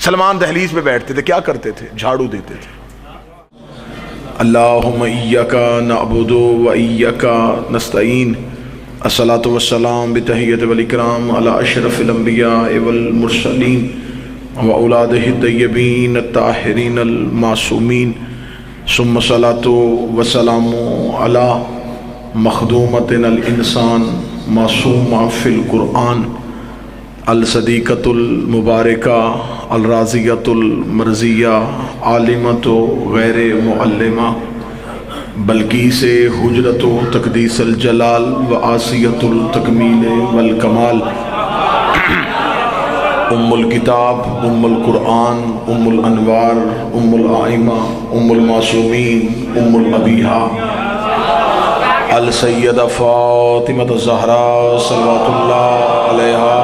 سلمان دہلیز پہ بیٹھتے تھے، کیا کرتے تھے؟ جھاڑو دیتے تھے۔ اللہم ایاک نعبد و ایاک نستعین، الصلاۃ والسلام بتحیۃ والاکرام علی اشرف الانبیاء والمرسلین واولادہ الطیبین الطاہرین المعصومین، ثم الصلاۃ والسلام علی مخدومۃ الانسان معصومہ فی القرآن، الصدیقۃ المبارکہ الراضیۃ المرضیہ عالمۃ غیر معلمہ، بلقیس حجرت و تقدیس الجلال و آسیۃ التکمیل والکمال، ام الکتاب، ام القرآن، ام الانوار، ام الائمہ، ام المعصومین، ام الابیہا، السیدہ فاطمہ الزہراء صلوات اللہ علیہا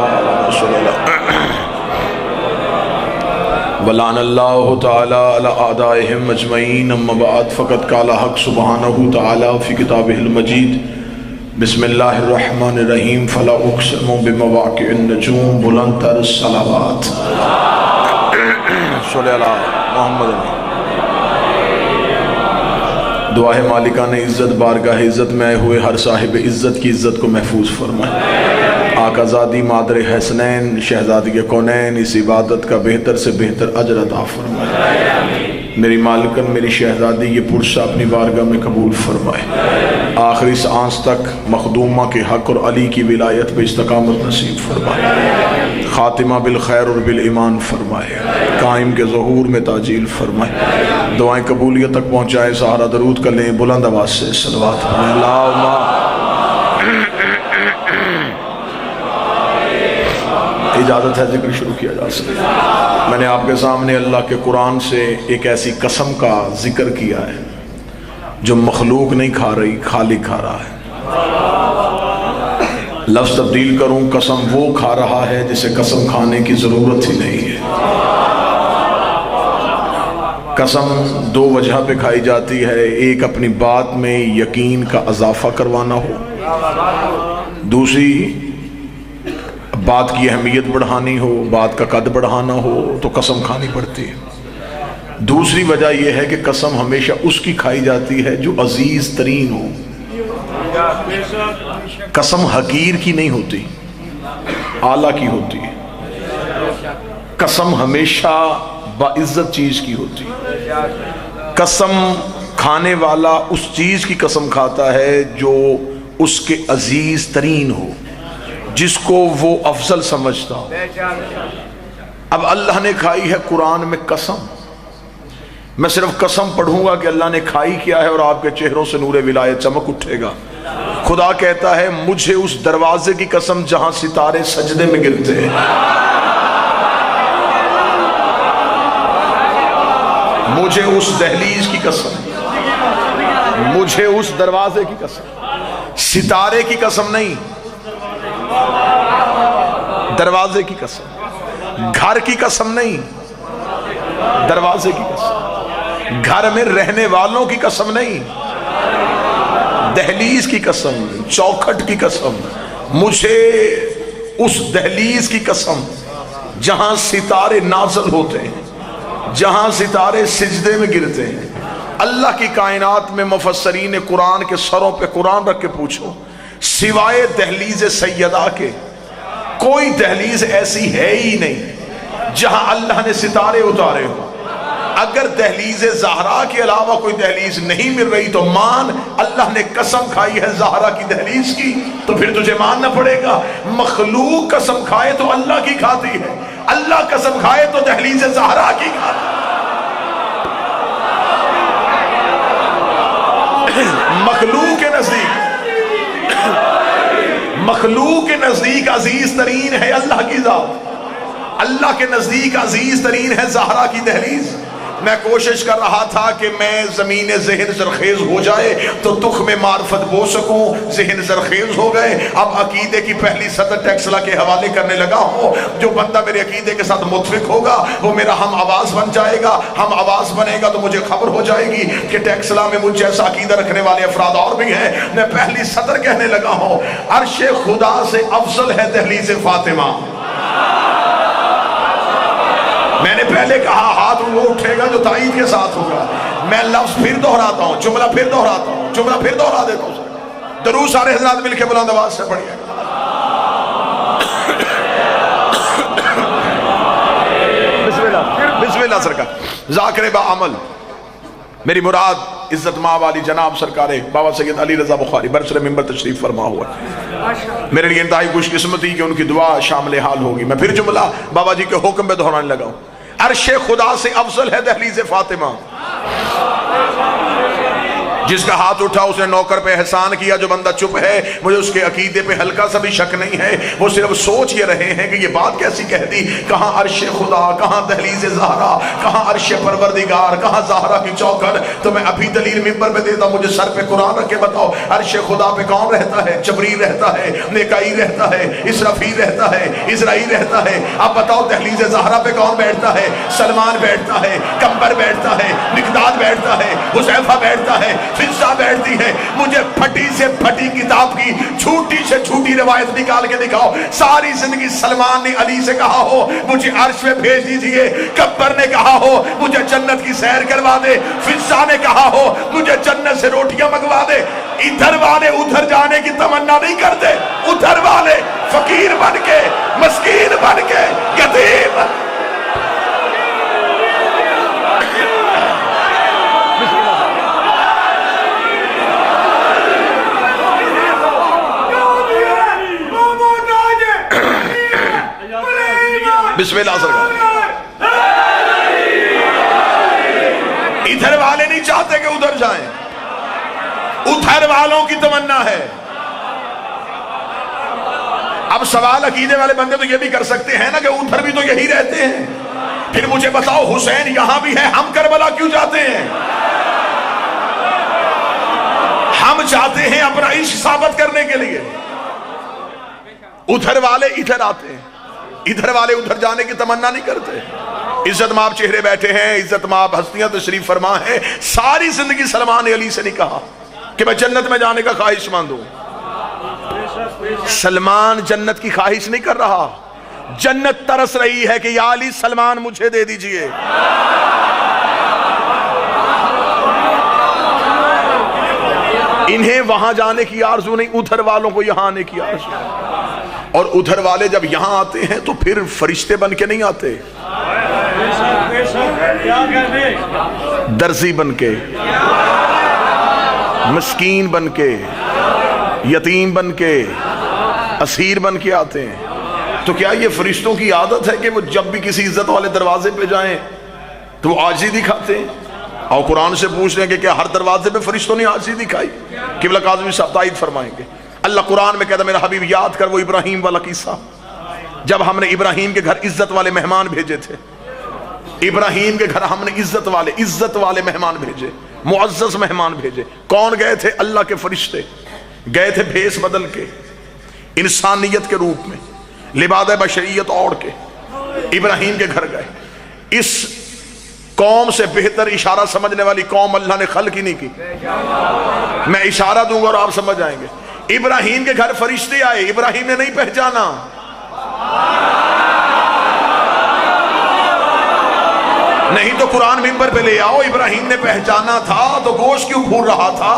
ولعن اللہ تعالی علی اعدائہم اجمعین، اما بعد فقد قال حق سبحانہ تعالی فی کتابہ المجید، بسم اللہ الرحمن الرحیم، فلا اقسم بمواقع النجوم، بلند تر الصلوات، صلی اللہ محمد۔ دعا ہے مالکان عزت بارگاہ عزت میں آئے ہوئے ہر صاحب عزت کی عزت کو محفوظ فرمائے۔ آقا زادی مادر حسنین شہزادی کونین اس عبادت کا بہتر سے بہتر اجر عطا فرمائے۔ میری مالکن میری شہزادی یہ پرسہ اپنی بارگاہ میں قبول فرمائے۔ آخری سانس تک مخدومہ کے حق اور علی کی ولایت پہ استقامت نصیب فرمائے، خاتمہ بالخیر اور بالایمان فرمائے، قائم کے ظہور میں تاجیل فرمائے، دعائیں قبولیت تک پہنچائے۔ سہارا درود کر لیں بلند آواز سے صلوات پڑھیں۔ اللہم اجازت ہے ذکر شروع کیا جا سکے۔ میں نے آپ کے سامنے اللہ کے قرآن سے ایک ایسی قسم کا ذکر کیا ہے جو مخلوق نہیں کھا رہی، خالق کھا رہا ہے۔ لفظ تبدیل کروں، قسم وہ کھا رہا ہے جسے قسم کھانے کی ضرورت ہی نہیں ہے۔ قسم دو وجہ پہ کھائی جاتی ہے، ایک اپنی بات میں یقین کا اضافہ کروانا ہو، دوسری بات کی اہمیت بڑھانی ہو، بات کا قد بڑھانا ہو تو قسم کھانی پڑتی ہے۔ دوسری وجہ یہ ہے کہ قسم ہمیشہ اس کی کھائی جاتی ہے جو عزیز ترین ہو، قسم حقیر کی نہیں ہوتی، اعلیٰ کی ہوتی ہے۔ قسم ہمیشہ باعزت چیز کی ہوتی ہے۔ قسم کھانے والا اس چیز کی قسم کھاتا ہے جو اس کے عزیز ترین ہو، جس کو وہ افضل سمجھتا ہو۔ اب اللہ نے کھائی ہے قرآن میں قسم، میں صرف قسم پڑھوں گا کہ اللہ نے کھائی کیا ہے اور آپ کے چہروں سے نور ولایت چمک اٹھے گا۔ خدا کہتا ہے مجھے اس دروازے کی قسم جہاں ستارے سجدے میں گرتے ہیں، مجھے اس دہلیز کی قسم، مجھے اس دروازے کی قسم، ستارے کی قسم نہیں، دروازے کی قسم، گھر کی قسم نہیں، دروازے کی قسم، گھر میں رہنے والوں کی قسم نہیں، دہلیز کی قسم، چوکھٹ کی قسم، مجھے اس دہلیز کی قسم جہاں ستارے نازل ہوتے ہیں، جہاں ستارے سجدے میں گرتے ہیں۔ اللہ کی کائنات میں مفسرین قرآن کے سروں پہ قرآن رکھ کے پوچھو، سوائے دہلیز سیدہ کے کوئی دہلیز ایسی ہے ہی نہیں جہاں اللہ نے ستارے اتارے ہو۔ اگر دہلیز زہرا کے علاوہ کوئی دہلیز نہیں مل رہی تو مان اللہ نے قسم کھائی ہے زہرا کی دہلیز کی، تو پھر تجھے ماننا پڑے گا۔ مخلوق قسم کھائے تو اللہ کی کھاتی ہے، اللہ قسم کھائے تو دہلیز زہرا کی کھاتی ہے۔ مخلوق کے نزدیک مخلوق کے نزدیک عزیز ترین ہے اللہ کی ذات، اللہ کے نزدیک عزیز ترین ہے زہرا کی دہلیز۔ میں کوشش کر رہا تھا کہ میں زمین ذہن زرخیز ہو جائے تو تخم معرفت بو سکوں، ذہن زرخیز ہو گئے۔ اب عقیدے کی پہلی سطر ٹیکسلا کے حوالے کرنے لگا ہوں۔ جو بندہ میرے عقیدے کے ساتھ متفق ہوگا وہ میرا ہم آواز بن جائے گا، ہم آواز بنے گا تو مجھے خبر ہو جائے گی کہ ٹیکسلا میں مجھ جیسا عقیدہ رکھنے والے افراد اور بھی ہیں۔ میں پہلی سطر کہنے لگا ہوں، عرش خدا سے افضل ہے دہلیز فاطمہ۔ میں نے پہلے کہا ہاتھ وہ اٹھے گا جو تائید کے ساتھ ہوگا. میں لفظ پھر دہراتا ہوں, جملہ پھر دہراتا ہوں, جملہ پھر دہرا دیتا ہوں. درود سارے حضرات مل کے بلند آواز سے پڑھیے. بسم اللہ سرکار. ذاکر با عمل, میری مراد عزت ماں والی جناب سرکار بابا سید علی رضا بخاری برسر منبر تشریف فرما ہوا. میرے لیے انتہائی خوش قسمتی کہ ان کی دعا شامل حال ہوگی. میں پھر جملہ بابا جی کے حکم پہ دہرانے لگا ہوں. عرش خدا سے افضل ہے دہلیز فاطمہ. جس کا ہاتھ اٹھا اس نے نوکر پہ احسان کیا. جو بندہ چپ ہے مجھے اس کے عقیدے پہ ہلکا سا بھی شک نہیں ہے. وہ صرف سوچ یہ رہے ہیں کہ یہ بات کیسی کہہ دی. کہاں عرش خدا, کہاں دہلیز زہرا, کہاں عرش پروردگار, کہاں زہرا کی چوکھٹ. تو میں ابھی دلیل ممبر پہ دیتا ہوں. مجھے سر پہ قرآن رکھ کے بتاؤ عرش خدا پہ کون رہتا ہے؟ جبریل رہتا ہے, میکائیل رہتا ہے, اسرافیل رہتا ہے, اسرائیل رہتا ہے. اب بتاؤ دہلیز زہرا پہ کون بیٹھتا ہے؟ سلمان بیٹھتا ہے, کمبر بیٹھتا ہے, مقداد بیٹھتا ہے, حذیفہ بیٹھتا ہے, فضہ بیٹھتی ہے. مجھے پھٹی سے پھٹی کتاب کی چھوٹی سے چھوٹی روایت نکال کے دکھاؤ. ساری زندگی سلمان نے علی سے کہا ہو مجھے عرش پہ بھیج دیجئے, کبر نے کہا ہو مجھے جنت کی سیر کروا دے, فضہ نے کہا ہو مجھے جنت سے روٹیاں منگوا دے. ادھر والے ادھر جانے کی تمنا نہیں کرتے. ادھر والے فقیر بن کے, مسکین بن کے, یتیم. بسم اللہ سرکار. ادھر والے نہیں چاہتے کہ ادھر جائیں, ادھر والوں کی تمنا ہے. اب سوال عقیدے والے بندے تو یہ بھی کر سکتے ہیں نا کہ ادھر بھی تو یہی رہتے ہیں. پھر مجھے بتاؤ حسین یہاں بھی ہے, ہم کربلا کیوں جاتے ہیں؟ ہم چاہتے ہیں اپنا عشق ثابت کرنے کے لیے. ادھر والے ادھر آتے ہیں, ادھر والے ادھر جانے کی تمنا نہیں کرتے. عزت مآب چہرے بیٹھے ہیں, عزت مآب ہستیاں تشریف فرما ہیں. ساری زندگی سلمان علی سے نہیں کہا کہ میں جنت میں جانے کا خواہش مند ہوں. سلمان جنت کی خواہش نہیں کر رہا, جنت ترس رہی ہے کہ یا علی سلمان مجھے دے دیجئے. انہیں وہاں جانے کی آرزو نہیں, ادھر والوں کو یہاں آنے کی آرزو. اور ادھر والے جب یہاں آتے ہیں تو پھر فرشتے بن کے نہیں آتے, درزی بن کے, مسکین بن کے, یتیم بن کے, اسیر بن کے آتے ہیں. تو کیا یہ فرشتوں کی عادت ہے کہ وہ جب بھی کسی عزت والے دروازے پہ جائیں تو وہ عاجزی دکھاتے ہیں؟ اور قرآن سے پوچھ رہے ہیں کہ کیا ہر دروازے پہ فرشتوں نے عاجزی دکھائی؟ قبلہ کاظمی صاحب تائید فرمائیں گے. اللہ قرآن میں کہتا میرا حبیب یاد کر وہ ابراہیم والا قصہ, جب ہم نے ابراہیم کے گھر عزت والے مہمان بھیجے تھے. ابراہیم کے گھر ہم نے عزت والے مہمان بھیجے, معزز مہمان بھیجے. کون گئے تھے؟ اللہ کے فرشتے گئے تھے بھیس بدل کے, انسانیت کے روپ میں, لباس بشریت اوڑھ کے ابراہیم کے گھر گئے. اس قوم سے بہتر اشارہ سمجھنے والی قوم اللہ نے خلق ہی نہیں کی. میں اشارہ دوں گا اور آپ سمجھ جائیں گے. ابراہیم کے گھر فرشتے آئے, ابراہیم نے نہیں پہچانا. نہیں تو قرآن ممبر پہ لے آؤ. ابراہیم نے پہچانا تھا تو گوشت کیوں پھول رہا تھا,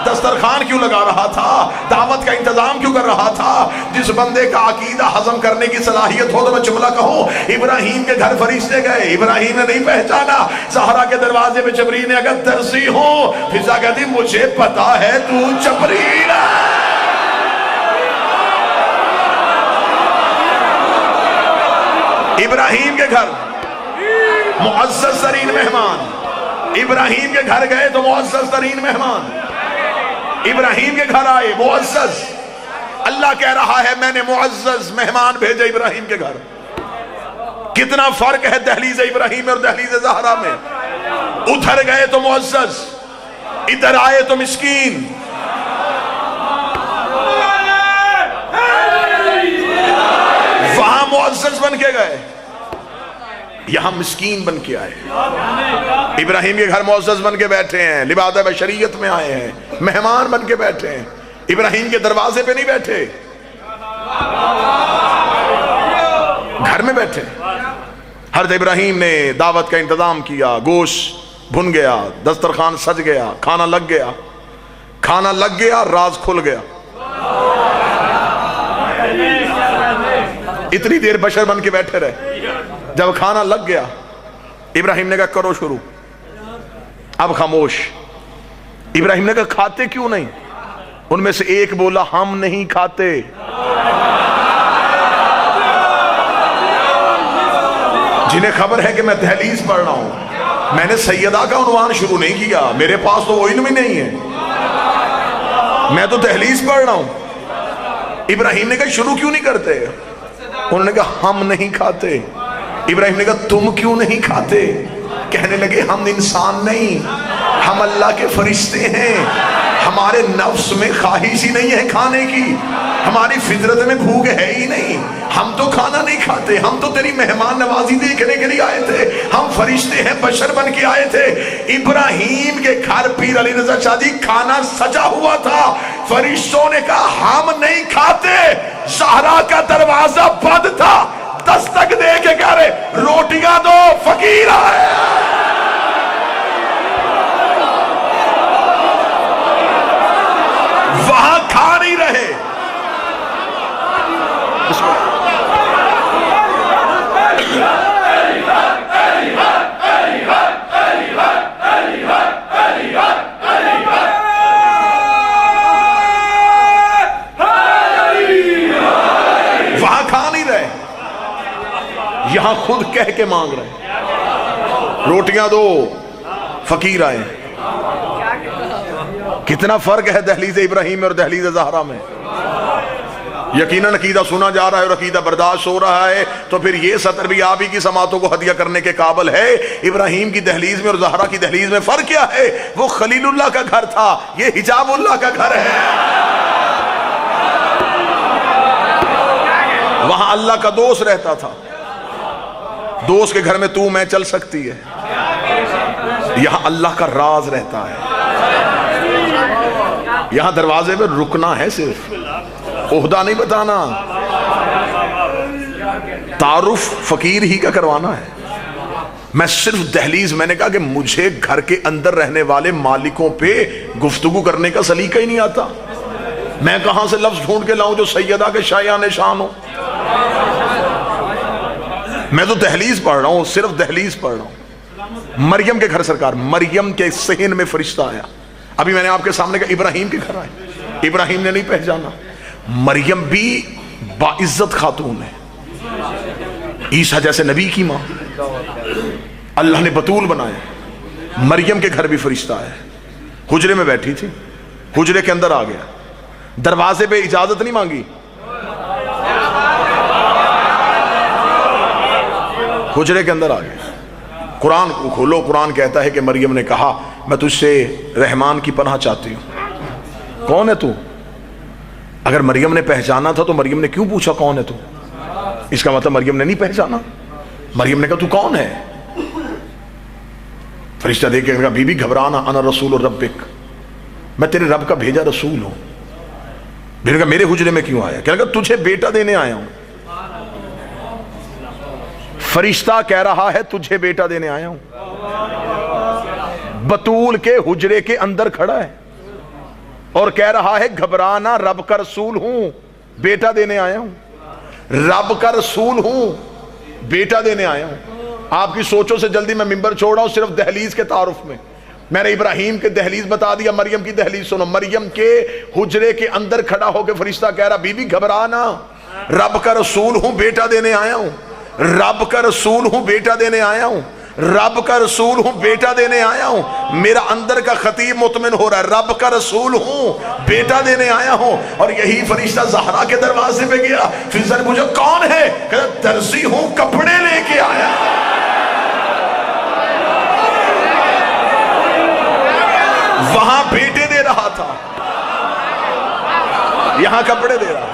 دسترخوان کیوں لگا رہا تھا, دعوت کا انتظام کیوں کر رہا تھا؟ جس بندے کا عقیدہ ہضم کرنے کی صلاحیت ہو تو میں جملہ کہوں ابراہیم کے گھر فرشتے گئے, ابراہیم نے نہیں پہچانا. زہرا کے دروازے پہ جبریل نے اگر ترسی ہو, فضا کہتی مجھے پتا ہے تو جبریل ہے. ابراہیم کے گھر معزز ترین مہمان, ابراہیم کے گھر گئے تو معزز ترین مہمان ابراہیم کے گھر آئے, معزز. اللہ کہہ رہا ہے میں نے معزز مہمان بھیجے ابراہیم کے گھر. کتنا فرق ہے دہلیز ابراہیم اور دہلیز زہرا میں. ادھر گئے تو معزز, ادھر آئے تو مسکین. وہاں معزز بن کے گئے, یہاں مسکین بن کے آئے. ابراہیم کے گھر معزز بن کے بیٹھے ہیں, لباس بشریت میں آئے ہیں, مہمان بن کے بیٹھے ہیں. ابراہیم کے دروازے پہ نہیں بیٹھے, گھر میں بیٹھے. حضرت ابراہیم نے دعوت کا انتظام کیا، گوشت بھن گیا، دسترخوان سج گیا، کھانا لگ گیا، کھانا لگ گیا، راز کھل گیا۔ اتنی دیر بشر بن کے بیٹھے رہے، جب کھانا لگ گیا ابراہیم نے کہا کرو شروع، اب خاموش۔ ابراہیم نے کہا کھاتے کیوں نہیں؟ ان میں سے ایک بولا ہم نہیں کھاتے۔ جنہیں خبر ہے کہ میں دہلیز پڑھ رہا ہوں، میں نے سیدہ کا عنوان شروع نہیں کیا، میرے پاس تو وہ علم ہی نہیں ہے، میں تو دہلیز پڑھ رہا ہوں۔ ابراہیم نے کہا شروع کیوں نہیں کرتے؟ انہوں نے کہا ہم نہیں کھاتے۔ ابراہیم نے کہا تم کیوں نہیں کھاتے؟ کہنے لگے ہم انسان نہیں، ہم اللہ کے فرشتے ہیں، ہمارے نفس میں خواہش ہی نہیں ہے کھانے کی، ہماری فطرت میں بھوک ہے ہی نہیں، ہم تو کھانا نہیں کھاتے، ہم تو تیری مہمان نوازی دیکھنے کے لیے آئے تھے، ہم فرشتے ہیں، بشر بن کے آئے تھے۔ ابراہیم کے گھر پیر علی رضا شاہ جی کھانا سجا ہوا تھا، فرشتوں نے کہا ہم نہیں کھاتے۔ زہرا کا دروازہ بند تھا، دستک دے کے کہہ رہے روٹیاں دو، فقیر آئے۔ وہاں کھا نہیں رہے۔ وہاں کھا نہیں رہے، یہاں خود کہہ کے مانگ رہے روٹیاں دو، فقیر آئے۔ کتنا فرق ہے دہلیز ابراہیم اور دہلیز زہرا میں۔ یقیناً عقیدہ سنا جا رہا ہے اور عقیدہ برداشت ہو رہا ہے، تو پھر یہ سطر بھی آپ ہی کی سماعتوں کو ہدیہ کرنے کے قابل ہے۔ ابراہیم کی دہلیز میں اور زہرا کی دہلیز میں فرق کیا ہے؟ وہ خلیل اللہ کا گھر تھا، یہ حجاب اللہ کا گھر ہے۔ وہاں اللہ کا دوست رہتا تھا، دوست کے گھر میں تو میں چل سکتی ہے، یہاں اللہ کا راز رہتا ہے۔ یہاں دروازے میں رکنا ہے، صرف عہدہ نہیں بتانا، تعارف فقیر ہی کا کروانا ہے۔ میں صرف دہلیز، میں نے کہا کہ مجھے گھر کے اندر رہنے والے مالکوں پہ گفتگو کرنے کا سلیقہ ہی نہیں آتا، میں کہاں سے لفظ ڈھونڈ کے لاؤں جو سیدہ کے شایان شان ہو؟ میں تو دہلیز پڑھ رہا ہوں، صرف دہلیز پڑھ رہا ہوں۔ مریم کے گھر سرکار، مریم کے صحن میں فرشتہ آیا، ابھی میں نے آپ کے سامنے کہا ابراہیم کے گھر آئے، ابراہیم نے نہیں پہچانا۔ مریم بھی باعزت خاتون ہے، عیسیٰ جیسے نبی کی ماں، اللہ نے بطول بنایا۔ مریم کے گھر بھی فرشتہ ہے، حجرے میں بیٹھی تھی، حجرے کے اندر آ گیا، دروازے پہ اجازت نہیں مانگی، حجرے کے اندر آ گیا۔ قرآن کو کھولو، قرآن کہتا ہے کہ مریم نے کہا میں تجھ سے رحمان کی پناہ چاہتی ہوں۔ کون ہے تو؟ اگر مریم نے پہچانا تھا تو مریم نے کیوں پوچھا کون ہے تو؟ اس کا مطلب مریم نے نہیں پہچانا۔ مریم نے کہا تو کون ہے؟ فرشتہ دیکھ کے کہا بی بی گھبرانا، انا رسول ربک، میں تیرے رب کا بھیجا رسول ہوں۔ میں نے کہا میرے حجرے میں کیوں آیا؟ کہنے لگا تجھے بیٹا دینے آیا ہوں۔ فرشتہ کہہ رہا ہے تجھے بیٹا دینے آیا ہوں، بطول کے حجرے کے اندر کھڑا ہے اور کہہ رہا ہے گھبرانا، رب کا رسول ہوں، بیٹا دینے آیا ہوں، رب کا رسول ہوں، بیٹا دینے آیا ہوں۔ آپ کی سوچوں سے جلدی میں منبر چھوڑ رہا ہوں صرف دہلیز کے تعارف میں۔ میں نے ابراہیم کے دہلیز بتا دیا، مریم کی دہلیز سنو۔ مریم کے حجرے کے اندر کھڑا ہو کے فرشتہ کہہ رہا بی بی گھبرانا، رب کا رسول ہوں، بیٹا دینے آیا ہوں، رب کا رسول ہوں، بیٹا دینے آیا ہوں، رب کا رسول ہوں، بیٹا دینے آیا ہوں۔ میرا اندر کا خطیب مطمئن ہو رہا ہے، رب کا رسول ہوں، بیٹا دینے آیا ہوں۔ اور یہی فرشتہ زہرا کے دروازے پہ گیا، پھر مجھے کون ہے؟ کہتا درزی ہوں، کپڑے لے کے آیا۔ وہاں بیٹے دے رہا تھا، یہاں کپڑے دے رہا۔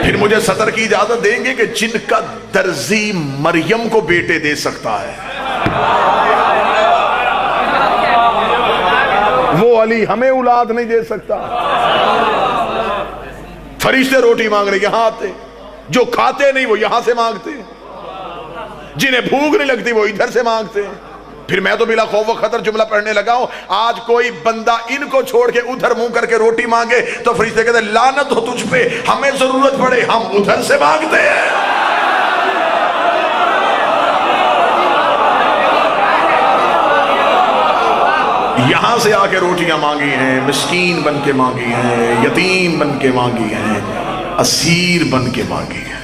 پھر مجھے صدر کی اجازت دیں گے کہ جن کا درزی مریم کو بیٹے دے سکتا ہے، وہ علی ہمیں اولاد نہیں دے سکتا۔ فرشتے روٹی مانگ رہے یہاں آتے، جو کھاتے نہیں وہ یہاں سے مانگتے، جنہیں بھوک نہیں لگتی وہ ادھر سے مانگتے ہیں۔ پھر میں تو بلا خوف و خطر جملہ پڑھنے لگا ہوں، آج کوئی بندہ ان کو چھوڑ کے ادھر منہ کر کے روٹی مانگے تو فرشتے کہتے ہیں لعنت ہو تجھ پہ، ہمیں ضرورت پڑے ہم ادھر سے مانگتے ہیں۔ یہاں سے آ کے روٹیاں مانگی ہیں، مسکین بن کے مانگی ہیں، یتیم بن کے مانگی ہیں، اسیر بن کے مانگی ہیں۔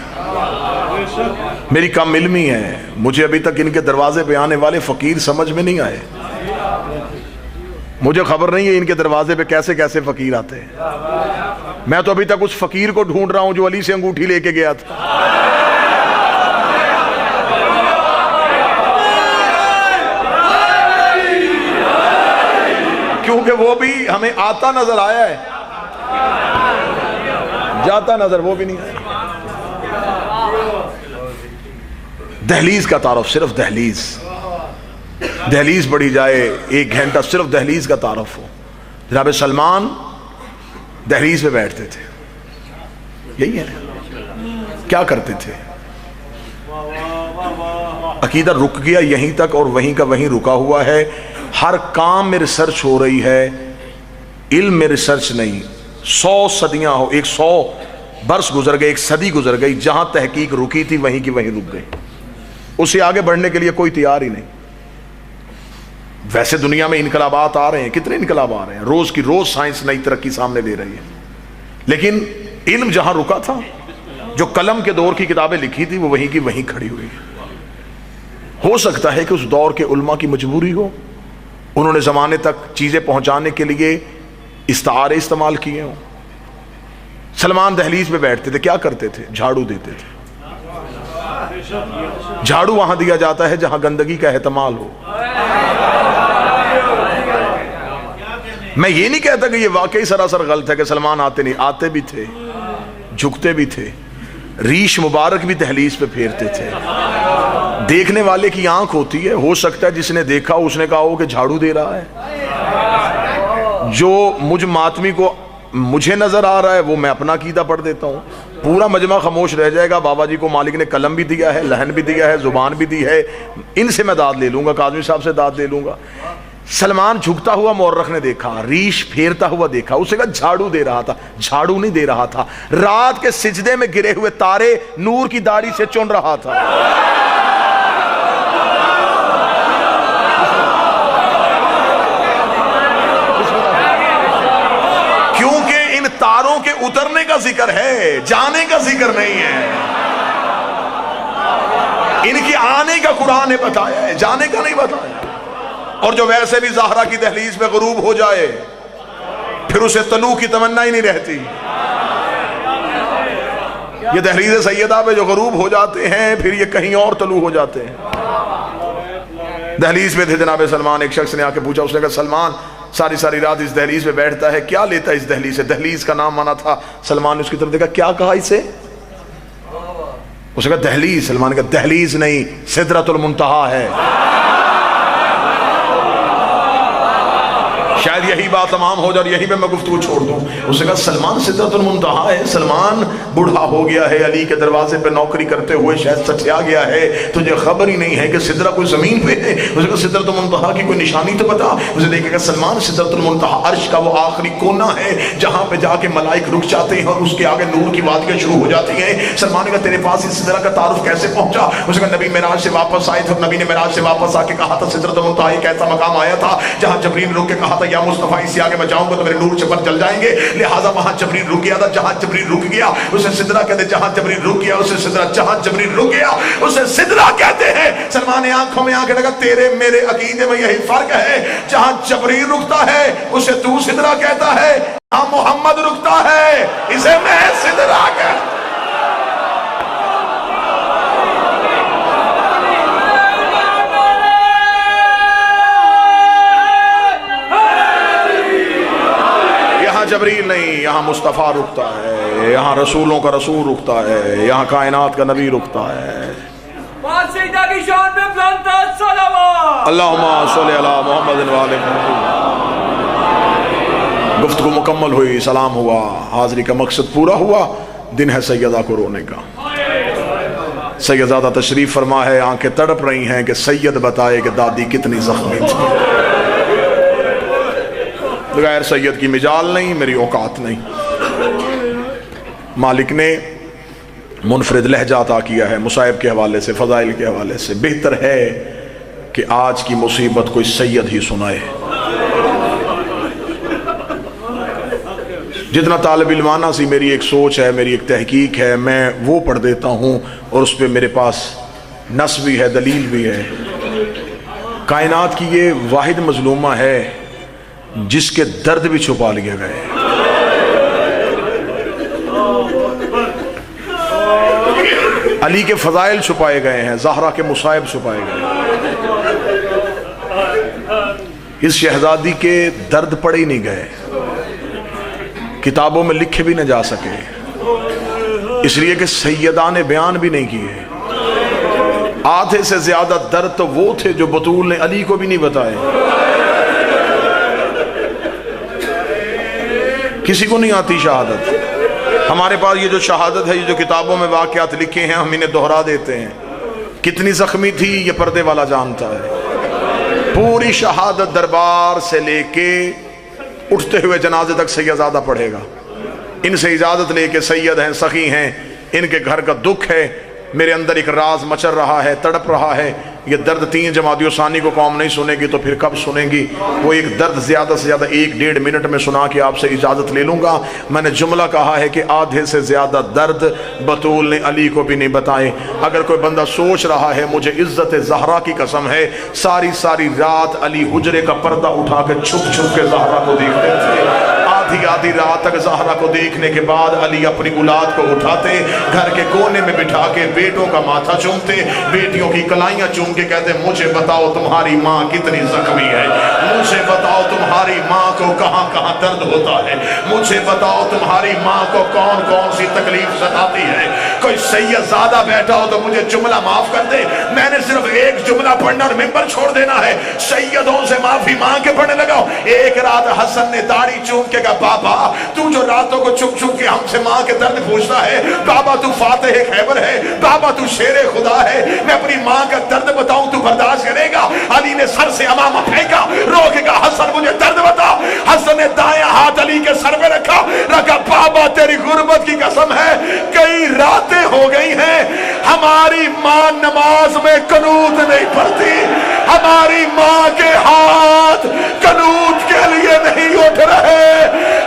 میری کم علمی ہے، مجھے ابھی تک ان کے دروازے پہ آنے والے فقیر سمجھ میں نہیں آئے، مجھے خبر نہیں ہے ان کے دروازے پہ کیسے کیسے فقیر آتے ہیں۔ میں تو ابھی تک اس فقیر کو ڈھونڈ رہا ہوں جو علی سے انگوٹھی لے کے گیا تھا، کیونکہ وہ بھی ہمیں آتا نظر آیا ہے، جاتا نظر وہ بھی نہیں آیا۔ دہلیز کا تعارف، صرف دہلیز، دہلیز پڑھی جائے 1 گھنٹہ صرف دہلیز کا تعارف ہو۔ جناب سلمان دہلیز پہ بیٹھتے تھے، یہی ہے کیا کرتے تھے؟ عقیدہ رک گیا یہیں تک اور وہیں کا وہیں رکا ہوا ہے، ہر کام میں ریسرچ ہو رہی ہے، علم میں ریسرچ نہیں۔ 100 صدیاں ہو، 100 برس گزر گئے، 1 صدی گزر گئی، جہاں تحقیق رکی تھی وہیں کی وہیں رک گئی، اسے آگے بڑھنے کے لیے کوئی تیار ہی نہیں۔ ویسے دنیا میں انقلابات آ رہے ہیں، کتنے انقلاب آ رہے ہیں، روز کی روز سائنس نئی ترقی سامنے دے رہی ہے، لیکن علم جہاں رکا تھا، جو قلم کے دور کی کتابیں لکھی تھی وہ وہیں کی وہیں کھڑی ہوئی ہے۔ ہو سکتا ہے کہ اس دور کے علماء کی مجبوری ہو، انہوں نے زمانے تک چیزیں پہنچانے کے لیے استعارے استعمال کیے ہوں۔ سلمان دہلیز پہ بیٹھتے تھے، کیا کرتے تھے؟ جھاڑو دیتے تھے۔ جھاڑو وہاں دیا جاتا ہے جہاں گندگی کا احتمال ہو۔ میں یہ نہیں کہتا کہ یہ واقعی سراسر غلط ہے کہ سلمان آتے نہیں، آتے بھی تھے، جھکتے بھی تھے، ریش مبارک بھی دہلیز پہ پھیرتے تھے۔ دیکھنے والے کی آنکھ ہوتی ہے، ہو سکتا ہے جس نے دیکھا اس نے کہا ہو کہ جھاڑو دے رہا ہے، جو مجھ ماتمی کو مجھے نظر آ رہا ہے وہ میں اپنا عقیدہ پڑھ دیتا ہوں، پورا مجمع خاموش رہ جائے گا۔ بابا جی کو مالک نے قلم بھی دیا ہے، لہن بھی دیا ہے، زبان بھی دی ہے، ان سے میں داد لے لوں گا، کاظمی صاحب سے داد لے لوں گا۔ سلمان جھکتا ہوا مورخ نے دیکھا، ریش پھیرتا ہوا دیکھا، اسے کہا جھاڑو دے رہا تھا، جھاڑو نہیں دے رہا تھا، رات کے سجدے میں گرے ہوئے تارے نور کی داڑھی سے چن رہا تھا۔ کیونکہ ان تاروں کے اترنے کا ذکر ہے، جانے کا ذکر نہیں ہے، ان کی آنے کا قرآن نے بتایا ہے، جانے کا نہیں بتایا۔ اور جو ویسے بھی زہرا کی دہلیز پہ غروب ہو جائے پھر اسے طلوع کی تمنا ہی نہیں رہتی۔ یہ دہلیز سیدہ پہ جو غروب ہو جاتے ہیں پھر یہ کہیں اور طلوع ہو جاتے ہیں۔ دہلیز پہ تھے جناب سلمان، ایک شخص نے آ کے پوچھا، اس نے کہا سلمان ساری رات اس دہلیز پہ بیٹھتا ہے، کیا لیتا ہے اس دہلیز سے؟ دہلیز کا نام مانا تھا۔ سلمان نے اس کی طرف دیکھا، کیا کہا اسے؟ اس نے کہا دہلیز۔ سلمان نے کہا دہلیز نہیں، سدرۃ المنتہا ہے۔ شاید یہی بات تمام ہو جائے اور یہی پہ میں گفتگو چھوڑ دوں۔ اس نے کہا سلمان سدرۃ المنتہا ہے، سلمان بوڑھا ہو گیا ہے، علی کے دروازے پہ نوکری کرتے ہوئے شاید سٹیا گیا ہے، تجھے خبر ہی نہیں ہے کہ سدرہ کوئی زمین پہ ہے۔ اس نے کہا سدرۃ المنتہا کی کوئی نشانی تو بتا۔ اسے دیکھے کہ سلمان سدرۃ المنتہا عرش کا وہ آخری کونا ہے جہاں پہ جا کے ملائک رک جاتے ہیں اور اس کے آگے نور کی وادیاں شروع ہو جاتی ہیں۔ سلمان نے کہا تیرے پاس اس سدرہ کا تعارف کیسے پہنچا؟ اس نے کہا نبی معراج سے واپس آئے تھے، نبی نے معراج سے واپس آ کے کہا تھا سدرۃ المنتہا ایک ایسا مقام آیا تھا جہاں جبریل رک کے کہا تھا یا مصطفیٰ اس سے آگے میں جاؤں گا تو میرے نور سے پر جل جائیں گے، لہٰذا وہاں جبریل رک گیا تھا، جہاں جبریل رک گیا اسے سدرہ کہتے، جہاں جبریل رک گیا اسے سدرہ، جہاں جبریل رک گیا اسے سدرہ کہتے ہیں۔ سلمان نے آنکھوں میں آنکھیں لگا، تیرے میرے عقیدے میں یہی فرق ہے، جہاں جبریل رکتا ہے اسے تو سدرہ کہتا ہے، جہاں محمد رکتا ہے اسے میں سدرہ کہتا ہوں۔ جبریل نہیں، یہاں مصطفیٰ رکتا ہے، یہاں رسولوں کا رسول رکتا ہے، یہاں کائنات کا نبی رکتا ہے۔ سیدہ کی شان میں بلندہ صلوات، اللہم صلی علی محمد وآل محمد۔ گفتگو مکمل ہوئی، سلام ہوا، حاضری کا مقصد پورا ہوا، دن ہے سیدہ کو رونے کا۔ سیدزادہ تشریف فرما ہے، آنکھیں تڑپ رہی ہیں کہ سید بتائے کہ دادی کتنی زخمی تھی۔ بغیر سید کی مجال نہیں، میری اوقات نہیں۔ مالک نے منفرد لہجہ عطا کیا ہے مصائب کے حوالے سے، فضائل کے حوالے سے۔ بہتر ہے کہ آج کی مصیبت کوئی سید ہی سنائے۔ جتنا طالب علمانہ سی میری ایک سوچ ہے، میری ایک تحقیق ہے، میں وہ پڑھ دیتا ہوں اور اس پہ میرے پاس نص بھی ہے، دلیل بھی ہے۔ کائنات کی یہ واحد مظلومہ ہے جس کے درد بھی چھپا لیے گئے۔ علی کے فضائل چھپائے گئے ہیں، زہرا کے مصائب چھپائے گئے ہیں۔ اس شہزادی کے درد پڑے ہی نہیں گئے، کتابوں میں لکھے بھی نہ جا سکے، اس لیے کہ سیدہ نے بیان بھی نہیں کیے۔ آدھے سے زیادہ درد تو وہ تھے جو بطول نے علی کو بھی نہیں بتائے۔ کسی کو نہیں آتی شہادت۔ ہمارے پاس یہ جو شہادت ہے، یہ جو کتابوں میں واقعات لکھے ہیں، ہم انہیں دہرا دیتے ہیں۔ کتنی زخمی تھی یہ پردے والا جانتا ہے۔ پوری شہادت دربار سے لے کے اٹھتے ہوئے جنازے تک سیدزادہ پڑھے گا۔ ان سے اجازت لے کے سید ہیں، سخی ہیں، ان کے گھر کا دکھ ہے، میرے اندر ایک راز مچر رہا ہے، تڑپ رہا ہے۔ یہ درد 3 جمادی ثانی کو قوم نہیں سنے گی تو پھر کب سنیں گی؟ وہ ایک درد زیادہ سے زیادہ 1-1.5 منٹ میں سنا کے آپ سے اجازت لے لوں گا۔ میں نے جملہ کہا ہے کہ آدھے سے زیادہ درد بطول نے علی کو بھی نہیں بتائے۔ اگر کوئی بندہ سوچ رہا ہے مجھے عزت زہرا کی قسم ہے، ساری رات علی حجرے کا پردہ اٹھا کے چھپ چھپ کے زہرا کو دیکھتے تھے۔ آدھی رات تک زہرا کو دیکھنے کے بعد علی اپنی اولاد کو اٹھاتے، گھر کے کونے میں بٹھا کے بیٹوں کا ماتھا چومتے، بیٹیوں کی کلائیاں چوم کے کہتے مجھے بتاؤ تمہاری ماں کتنی زخمی ہے، مجھے بتاؤ تمہاری ماں کو کہاں کہاں درد ہوتا ہے، مجھے بتاؤ تمہاری ماں کو کون کون سی تکلیف ستاتی ہے۔ کوئی سید زادہ بیٹھا ہو تو مجھے جملہ معاف کر دے، میں نے صرف ایک جملہ پڑھنا اور ممبر چھوڑ دینا ہے۔ سیدوں سے معافی مانگ کے پڑھنے لگا۔ ایک رات حسن نے داڑھی چوم کے کہا بابا تو جو راتوں کو چھپ چھپ کے ہم سے ماں کے درد پوچھتا ہے، بابا تو فاتح خیبر ہے، بابا تو شیر خدا ہے، میں اپنی ماں کا درد بتاؤں تو برداشت کرے گا؟ علی نے سر سے امامہ پھینکا، رو کے کہا حسن مجھے درد بتا۔ حسن نے دائیں ہاتھ علی کے سر پہ رکھا، بابا تیری غربت کی قسم ہے کئی راتیں ہو گئی ہیں ہماری ماں نماز میں قنوت نہیں پڑھتی، ہماری ماں کے ہاتھ قنوت کے لیے نہیں اٹھ رہے،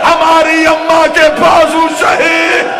ہماری اماں کے بازو شہید